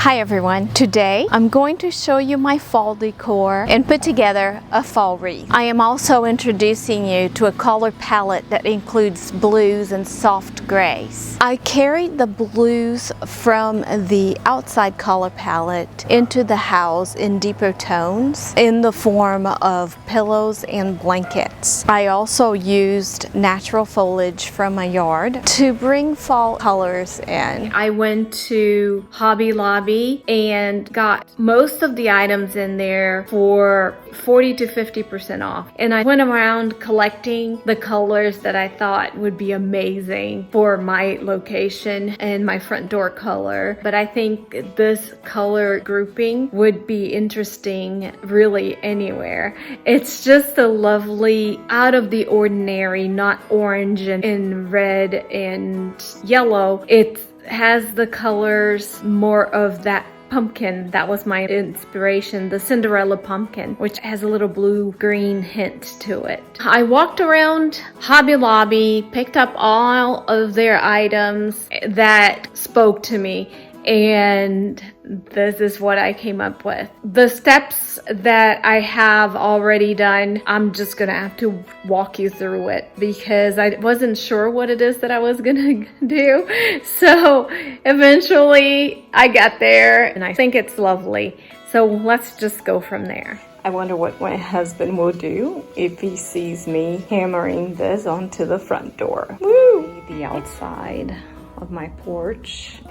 Hi everyone, today I'm going to show you my fall decor and put together a fall wreath. I am also introducing you to a color palette that includes blues and soft grays. I carried the blues from the outside color palette into the house in deeper tones in the form of pillows and blankets. I also used natural foliage from my yard to bring fall colors in. I went to Hobby Lobby and got most of the items in there for 40 to 50% off. And I went around collecting the colors that I thought would be amazing for my location and my front door color. But I think this color grouping would be interesting really anywhere. It's just a lovely, out of the ordinary, not orange and red and yellow. It has the colors more of that pumpkin. That was my inspiration, the Cinderella pumpkin, which has a little blue-green hint to it. I walked around Hobby Lobby, picked up all of their items that spoke to me, and this is what I came up with. The steps that I have already done, I'm just gonna have to walk you through it because I wasn't sure what it is that I was gonna do. So eventually I got there and I think it's lovely. So let's just go from there. I wonder what my husband will do if he sees me hammering this onto the front door. Woo! The outside of my porch.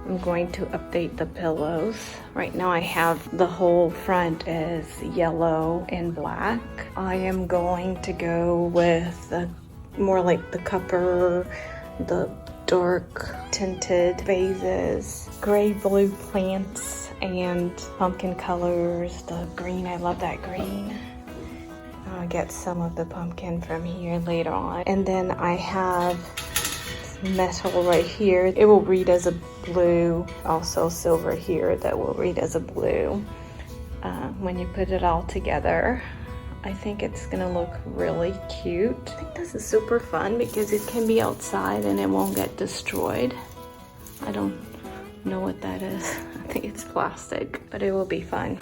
I'm going to update the pillows. Right now I have the whole front as yellow and black. I am going to go with more like the copper, the dark tinted vases, gray blue plants, and pumpkin colors. The green, I love that green. I'll get some of the pumpkin from here later on. And then I have metal right here. It will read as a blue, also silver here that will read as a blue. When you put it all together, I think it's gonna look really cute. I think this is super fun because it can be outside and it won't get destroyed. I don't know what that is. I think it's plastic, but it will be fun.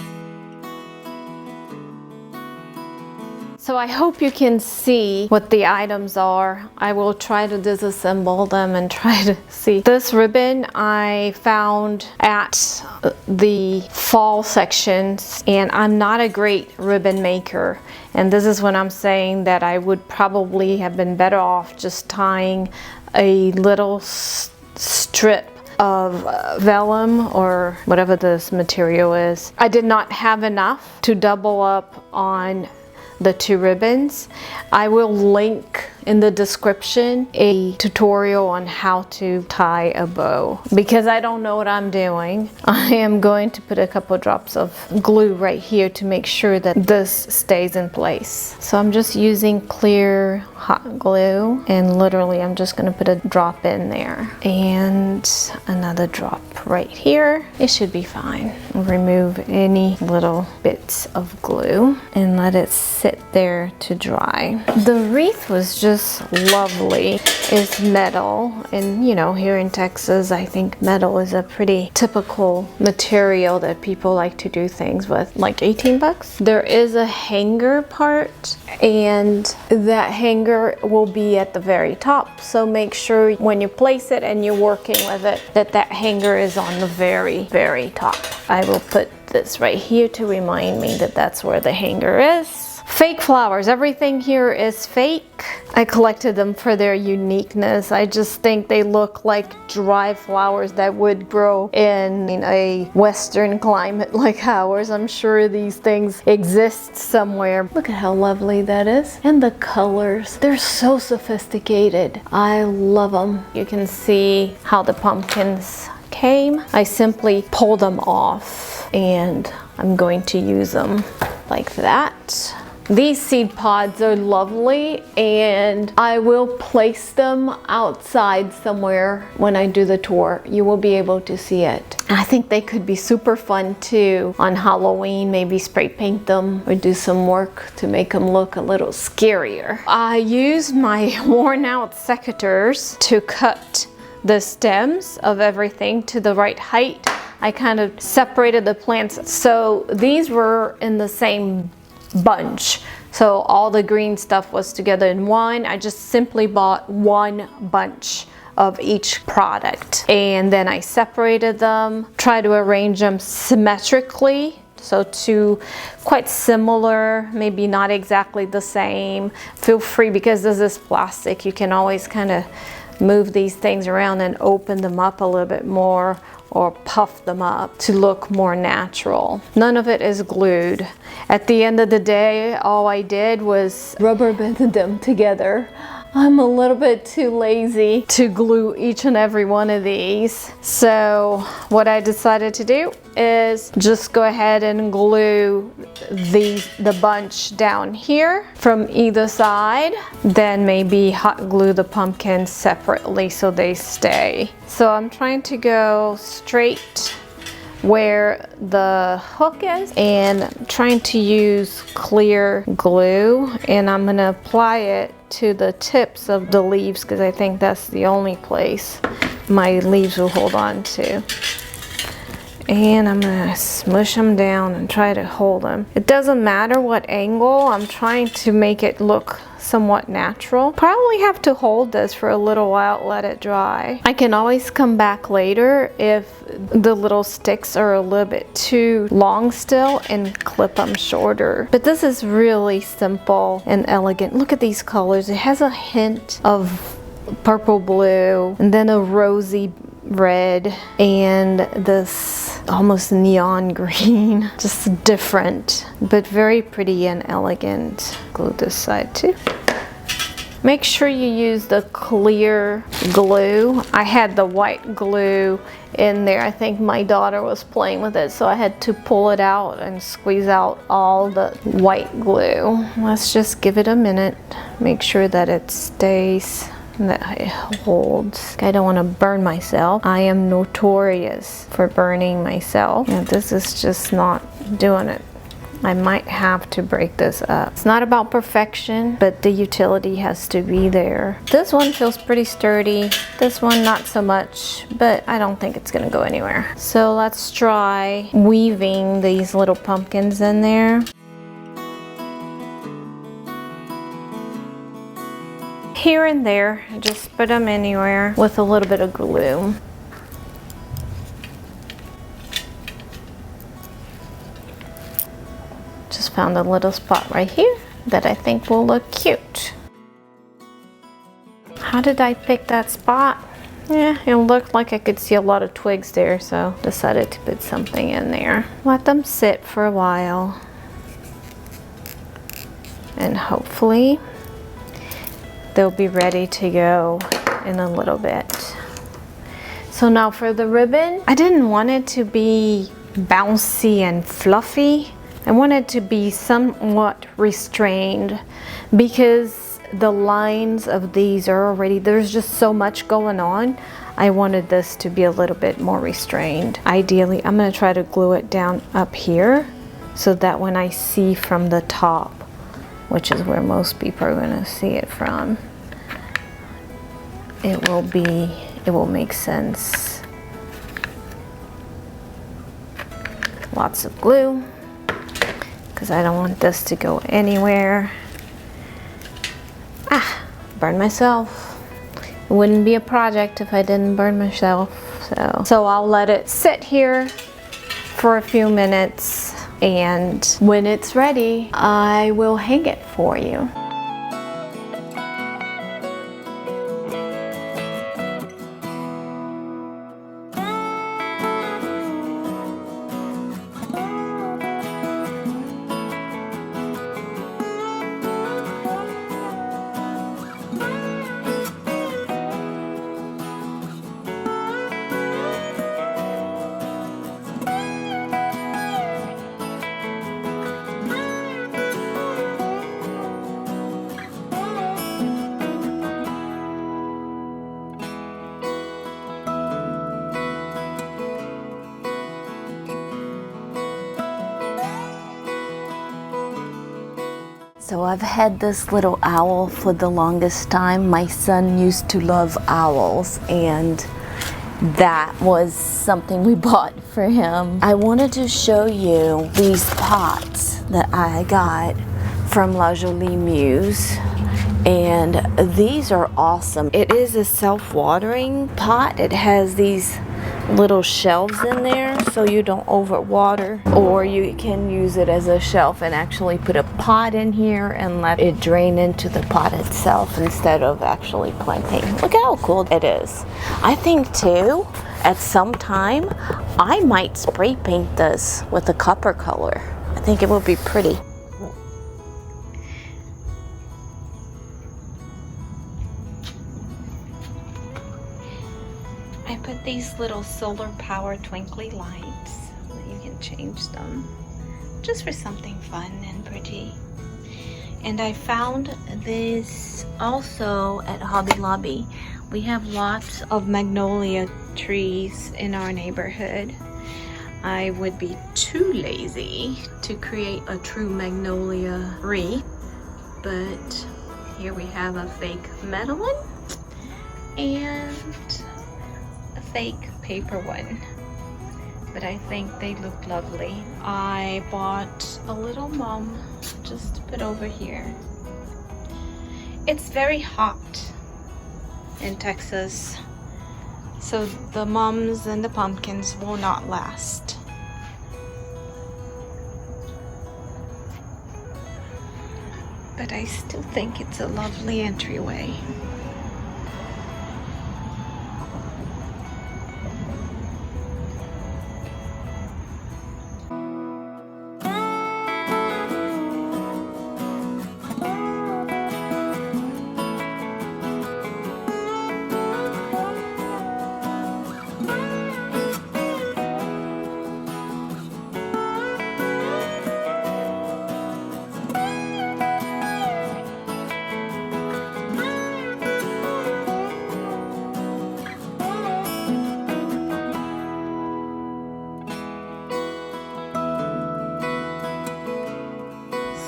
So I hope you can see what the items are. I will try to disassemble them and try to see. This ribbon I found at the fall sections, and I'm not a great ribbon maker. And this is when I'm saying that I would probably have been better off just tying a little strip of vellum or whatever this material is. I did not have enough to double up on the two ribbons. I will link in the description a tutorial on how to tie a bow because I don't know what I'm doing. I am going to put a couple drops of glue right here to make sure that this stays in place. So I'm just using clear hot glue and literally I'm just going to put a drop in there and another drop right here. It should be fine. Remove any little bits of glue and let it sit there to dry. The wreath was just lovely. It's metal, and you know, here in Texas I think metal is a pretty typical material that people like to do things with. Like 18 bucks. There is a hanger part, and that hanger will be at the very top, so make sure when you place it and you're working with it that that hanger is on the very top. I will put this right here to remind me that that's where the hanger is. Fake flowers. Everything here is fake. I collected them for their uniqueness. I just think they look like dry flowers that would grow in a western climate like ours. I'm sure these things exist somewhere. Look at how lovely that is. And the colors. They're so sophisticated. I love them. You can see how the pumpkins came. I simply pull them off and I'm going to use them like that. These seed pods are lovely and I will place them outside somewhere when I do the tour. You will be able to see it. I think they could be super fun too on Halloween. Maybe spray paint them or do some work to make them look a little scarier. I used my worn out secateurs to cut the stems of everything to the right height. I kind of separated the plants. So these were in the same bunch. So all the green stuff was together in one. I just simply bought one bunch of each product. And then I separated them, try to arrange them symmetrically. So two quite similar, maybe not exactly the same. Feel free, because this is plastic, you can always kind of move these things around and open them up a little bit more or puff them up to look more natural. None of it is glued. At the end of the day, all I did was rubber band them together. I'm a little bit too lazy to glue each and every one of these. So what I decided to do is just go ahead and glue the bunch down here from either side. Then maybe hot glue the pumpkins separately so they stay. So I'm trying to go straight where the hook is and trying to use clear glue, and I'm gonna apply it to the tips of the leaves because I think that's the only place my leaves will hold on to. And I'm gonna smush them down and try to hold them. It doesn't matter what angle, I'm trying to make it look somewhat natural. Probably have to hold this for a little while, let it dry. I can always come back later if the little sticks are a little bit too long still and clip them shorter. But this is really simple and elegant. Look at these colors. It has a hint of purple blue and then a rosy red and this almost neon green. Just different, but very pretty and elegant. Glue this side too. Make sure you use the clear glue. I had the white glue in there. I think my daughter was playing with it, so I had to pull it out and squeeze out all the white glue. Let's just give it a minute. Make sure that it stays, that it holds. I don't want to burn myself. I am notorious for burning myself. And this is just not doing it. I might have to break this up. It's not about perfection, but the utility has to be there. This one feels pretty sturdy. This one not so much, but I don't think it's gonna go anywhere. So let's try weaving these little pumpkins in there. Here and there, just put them anywhere with a little bit of glue. Just found a little spot right here that I think will look cute. How did I pick that spot? Yeah, it looked like I could see a lot of twigs there, so decided to put something in there. Let them sit for a while. And hopefully they'll be ready to go in a little bit. So now for the ribbon, I didn't want it to be bouncy and fluffy. I want it to be somewhat restrained because the lines of these are already, there's just so much going on. I wanted this to be a little bit more restrained. Ideally, I'm gonna try to glue it down up here so that when I see from the top, which is where most people are gonna see it from, it will make sense. Lots of glue, because I don't want this to go anywhere. Burn myself. It wouldn't be a project if I didn't burn myself. So I'll let it sit here for a few minutes, and when it's ready, I will hang it for you. So I've had this little owl for the longest time. My son used to love owls, and that was something we bought for him, I wanted to show you these pots that I got from La Jolie Muse. And these are awesome. It is a self-watering pot. It has these little shelves in there so you don't overwater, or you can use it as a shelf and actually put a pot in here and let it drain into the pot itself instead of actually planting. Look how cool it is. I think too, at some time, I might spray paint this with a copper color. I think it would be pretty. I put these little solar power twinkly lights. You can change them just for something fun and pretty. And I found this also at Hobby Lobby. We have lots of magnolia trees in our neighborhood. I would be too lazy to create a true magnolia wreath, but here we have a fake metal one and fake paper one, but I think they look lovely. I bought a little mum just to put over here. It's very hot in Texas, so the mums and the pumpkins will not last. But I still think it's a lovely entryway.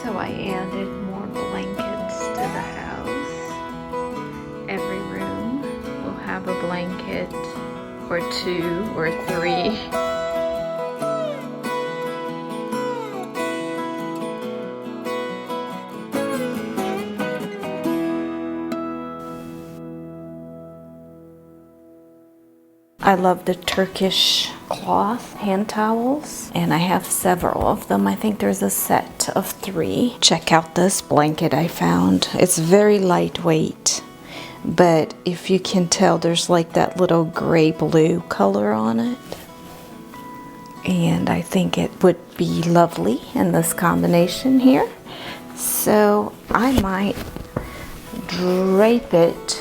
So I added more blankets to the house. Every room will have a blanket or 2 or 3. I love the Turkish cloth hand towels, and I have several of them. I think there's a set of 3. Check out this blanket I found. It's very lightweight, but if you can tell, there's like that little gray blue color on it. And I think it would be lovely in this combination here. So I might drape it